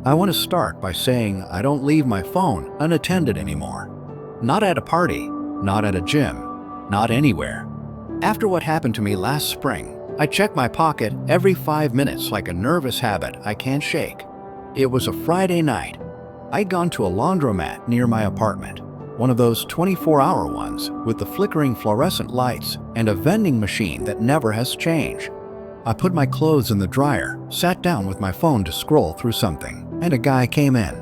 I want to start by saying I don't leave my phone unattended anymore. Not at a party, not at a gym, not anywhere. After what happened to me last spring, I check my pocket every 5 minutes like a nervous habit I can't shake. It was a Friday night. I'd gone to a laundromat near my apartment, one of those 24-hour ones with the flickering fluorescent lights and a vending machine that never has change. I put my clothes in the dryer, sat down with my phone to scroll through something, and a guy came in.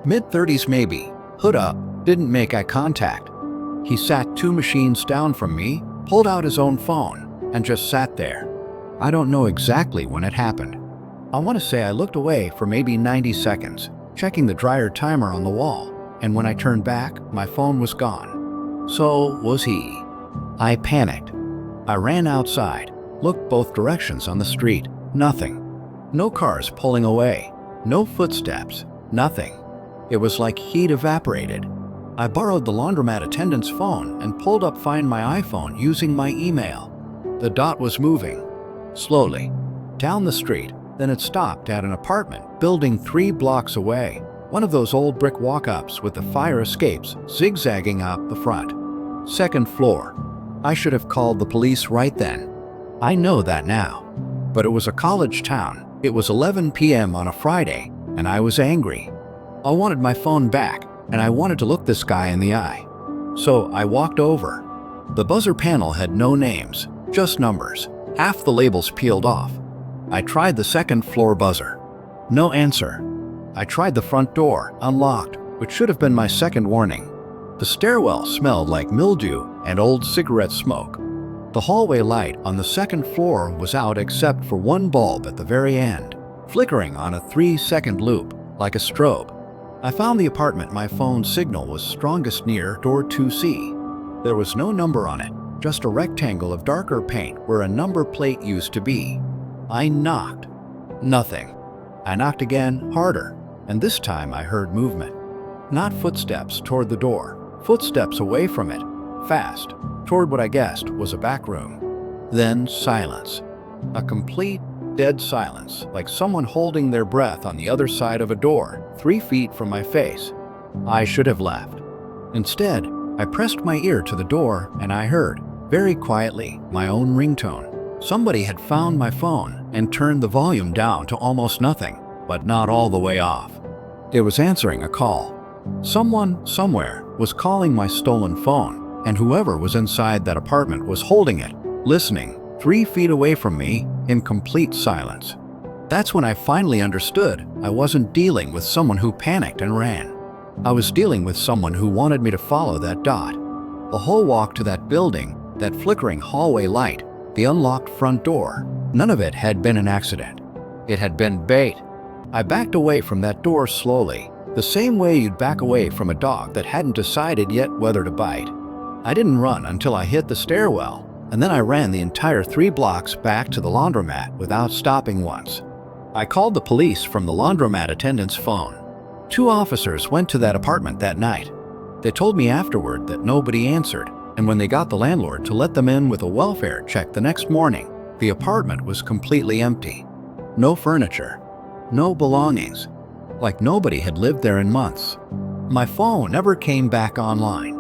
Mid-30s maybe, hood up, didn't make eye contact. He sat 2 machines down from me, pulled out his own phone, and just sat there. I don't know exactly when it happened. I want to say I looked away for maybe 90 seconds, checking the dryer timer on the wall, and when I turned back, my phone was gone. So was he. I panicked. I ran outside, looked both directions on the street. Nothing. No cars pulling away. No footsteps. Nothing. It was like he'd evaporated. I borrowed the laundromat attendant's phone and pulled up Find My iPhone using my email. The dot was moving. Slowly. Down the street. Then it stopped at an apartment building 3 blocks away. One of those old brick walk-ups with the fire escapes zigzagging out the front. 2nd floor. I should have called the police right then. I know that now. But it was a college town. It was 11 p.m. on a Friday, and I was angry. I wanted my phone back, and I wanted to look this guy in the eye. So I walked over. The buzzer panel had no names, just numbers. Half the labels peeled off. I tried the 2nd floor buzzer. No answer. I tried the front door, unlocked, which should have been my second warning. The stairwell smelled like mildew and old cigarette smoke. The hallway light on the 2nd floor was out except for one bulb at the very end, flickering on a 3-second loop, like a strobe. I found the apartment my phone's signal was strongest near door 2C. There was no number on it, just a rectangle of darker paint where a number plate used to be. I knocked. Nothing. I knocked again, harder, and this time I heard movement. Not footsteps toward the door, footsteps away from it, fast, toward what I guessed was a back room. Then silence. A complete, dead silence, like someone holding their breath on the other side of a door, 3 feet from my face. I should have left. Instead, I pressed my ear to the door and I heard, very quietly, my own ringtone. Somebody had found my phone and turned the volume down to almost nothing, but not all the way off. It was answering a call. Someone, somewhere, was calling my stolen phone, and whoever was inside that apartment was holding it, listening, 3 feet away from me, in complete silence. That's when I finally understood I wasn't dealing with someone who panicked and ran. I was dealing with someone who wanted me to follow that dot. The whole walk to that building, that flickering hallway light, the unlocked front door, none of it had been an accident. It had been bait. I backed away from that door slowly, the same way you'd back away from a dog that hadn't decided yet whether to bite. I didn't run until I hit the stairwell, and then I ran the entire 3 blocks back to the laundromat without stopping once. I called the police from the laundromat attendant's phone. 2 officers went to that apartment that night. They told me afterward that nobody answered, and when they got the landlord to let them in with a welfare check the next morning, the apartment was completely empty. No furniture. No belongings. Like nobody had lived there in months. My phone never came back online.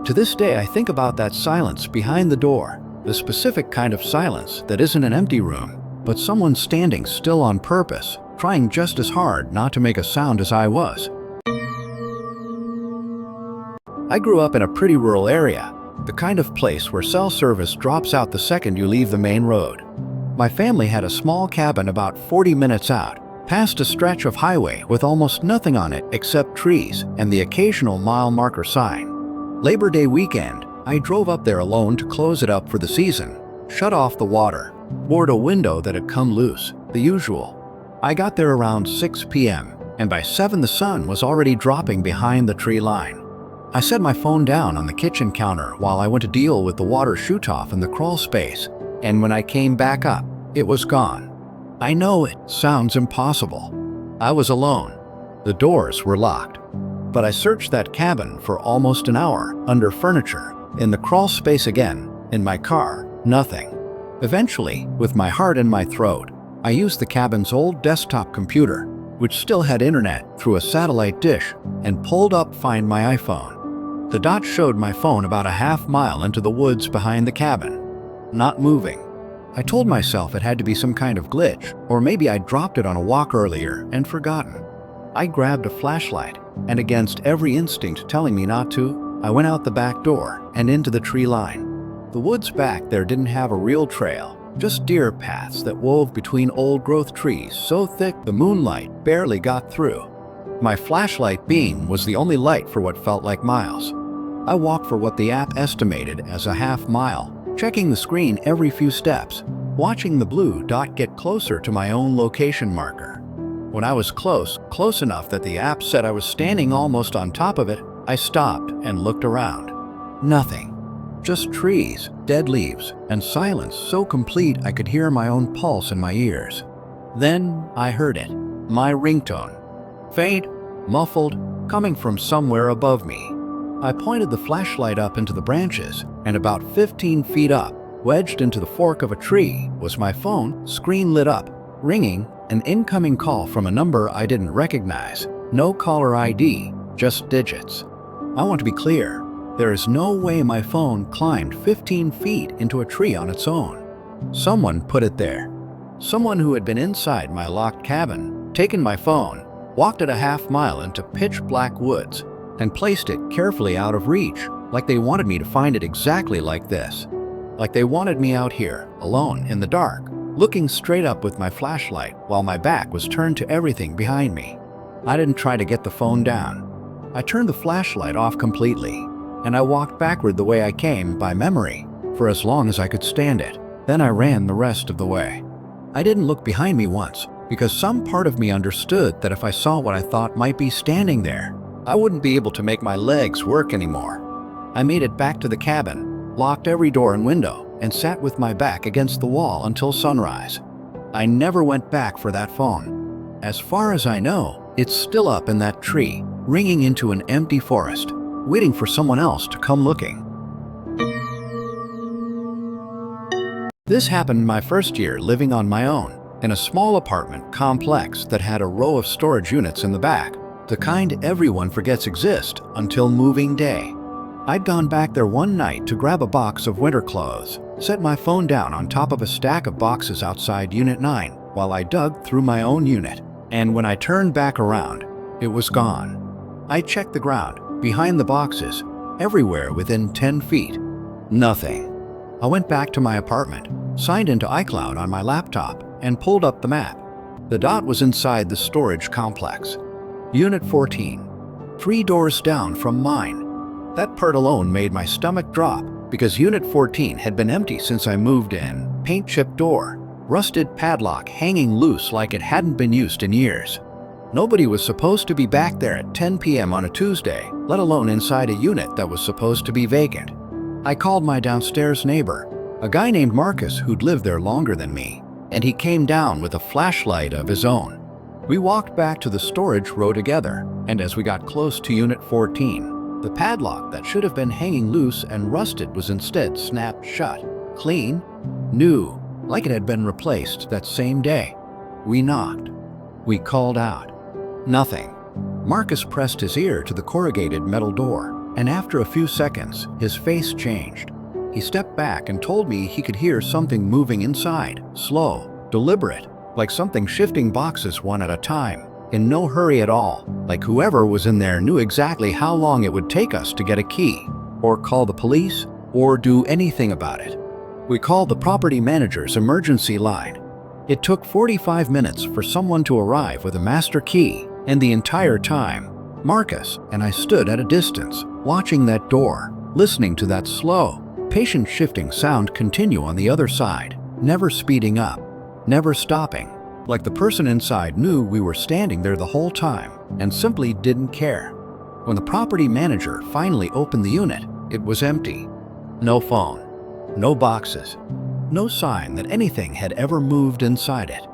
To this day, I think about that silence behind the door, the specific kind of silence that isn't an empty room, but someone standing still on purpose, trying just as hard not to make a sound as I was. I grew up in a pretty rural area, the kind of place where cell service drops out the second you leave the main road. My family had a small cabin about 40 minutes out, past a stretch of highway with almost nothing on it except trees and the occasional mile marker sign. Labor Day weekend, I drove up there alone to close it up for the season, shut off the water, board a window that had come loose, the usual. I got there around 6 p.m., and by 7 the sun was already dropping behind the tree line. I set my phone down on the kitchen counter while I went to deal with the water chute-off in the crawl space, and when I came back up, it was gone. I know it sounds impossible. I was alone. The doors were locked. But I searched that cabin for almost an hour, under furniture, in the crawl space again, in my car, nothing. Eventually, with my heart in my throat, I used the cabin's old desktop computer, which still had internet through a satellite dish, and pulled up Find My iPhone. The dot showed my phone about a half-mile into the woods behind the cabin, not moving. I told myself it had to be some kind of glitch, or maybe I dropped it on a walk earlier and forgotten. I grabbed a flashlight, and against every instinct telling me not to, I went out the back door and into the tree line. The woods back there didn't have a real trail, just deer paths that wove between old-growth trees so thick the moonlight barely got through. My flashlight beam was the only light for what felt like miles. I walked for what the app estimated as a half-mile, checking the screen every few steps, watching the blue dot get closer to my own location marker. When I was close enough that the app said I was standing almost on top of it, I stopped and looked around. Nothing. Just trees, dead leaves, and silence so complete I could hear my own pulse in my ears. Then I heard it, my ringtone. Faint, muffled, coming from somewhere above me. I pointed the flashlight up into the branches, and about 15 feet up, wedged into the fork of a tree, was my phone, screen lit up, ringing, an incoming call from a number I didn't recognize. No caller ID, just digits. I want to be clear. There is no way my phone climbed 15 feet into a tree on its own. Someone put it there. Someone who had been inside my locked cabin, taken my phone, walked it a half-mile into pitch-black woods, and placed it carefully out of reach, like they wanted me to find it exactly like this. Like they wanted me out here, alone in the dark, looking straight up with my flashlight while my back was turned to everything behind me. I didn't try to get the phone down. I turned the flashlight off completely, and I walked backward the way I came by memory for as long as I could stand it. Then I ran the rest of the way. I didn't look behind me once, because some part of me understood that if I saw what I thought might be standing there, I wouldn't be able to make my legs work anymore. I made it back to the cabin, locked every door and window, and sat with my back against the wall until sunrise. I never went back for that phone. As far as I know, it's still up in that tree, ringing into an empty forest, waiting for someone else to come looking. This happened my first year living on my own, in a small apartment complex that had a row of storage units in the back, the kind everyone forgets exist until moving day. I'd gone back there one night to grab a box of winter clothes, set my phone down on top of a stack of boxes outside Unit 9 while I dug through my own unit, and when I turned back around, it was gone. I checked the ground, behind the boxes, everywhere within 10 feet. Nothing. I went back to my apartment, signed into iCloud on my laptop, and pulled up the map. The dot was inside the storage complex. Unit 14, 3 doors down from mine. That part alone made my stomach drop, because Unit 14 had been empty since I moved in. Paint-chipped door, rusted padlock hanging loose like it hadn't been used in years. Nobody was supposed to be back there at 10 p.m. on a Tuesday, let alone inside a unit that was supposed to be vacant. I called my downstairs neighbor, a guy named Marcus who'd lived there longer than me, and he came down with a flashlight of his own. We walked back to the storage row together, and as we got close to Unit 14, the padlock that should have been hanging loose and rusted was instead snapped shut, clean, new, like it had been replaced that same day. We knocked. We called out. Nothing. Marcus pressed his ear to the corrugated metal door, and after a few seconds, his face changed. He stepped back and told me he could hear something moving inside, slow, deliberate, like something shifting boxes one at a time, in no hurry at all, like whoever was in there knew exactly how long it would take us to get a key, or call the police, or do anything about it. We called the property manager's emergency line. It took 45 minutes for someone to arrive with a master key, and the entire time, Marcus and I stood at a distance, watching that door, listening to that slow, patient shifting sound continue on the other side, never speeding up, never stopping, like the person inside knew we were standing there the whole time and simply didn't care. When the property manager finally opened the unit, it was empty. No phone, no boxes, no sign that anything had ever moved inside it.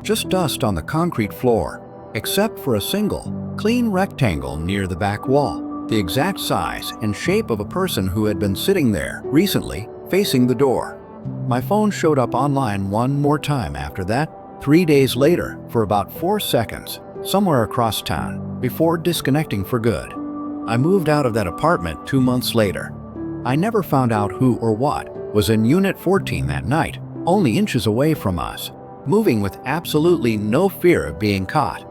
Just dust on the concrete floor, except for a single, clean rectangle near the back wall, the exact size and shape of a person who had been sitting there recently, facing the door. My phone showed up online one more time after that, 3 days later, for about 4 seconds, somewhere across town, before disconnecting for good. I moved out of that apartment 2 months later. I never found out who or what was in Unit 14 that night, only inches away from us, moving with absolutely no fear of being caught.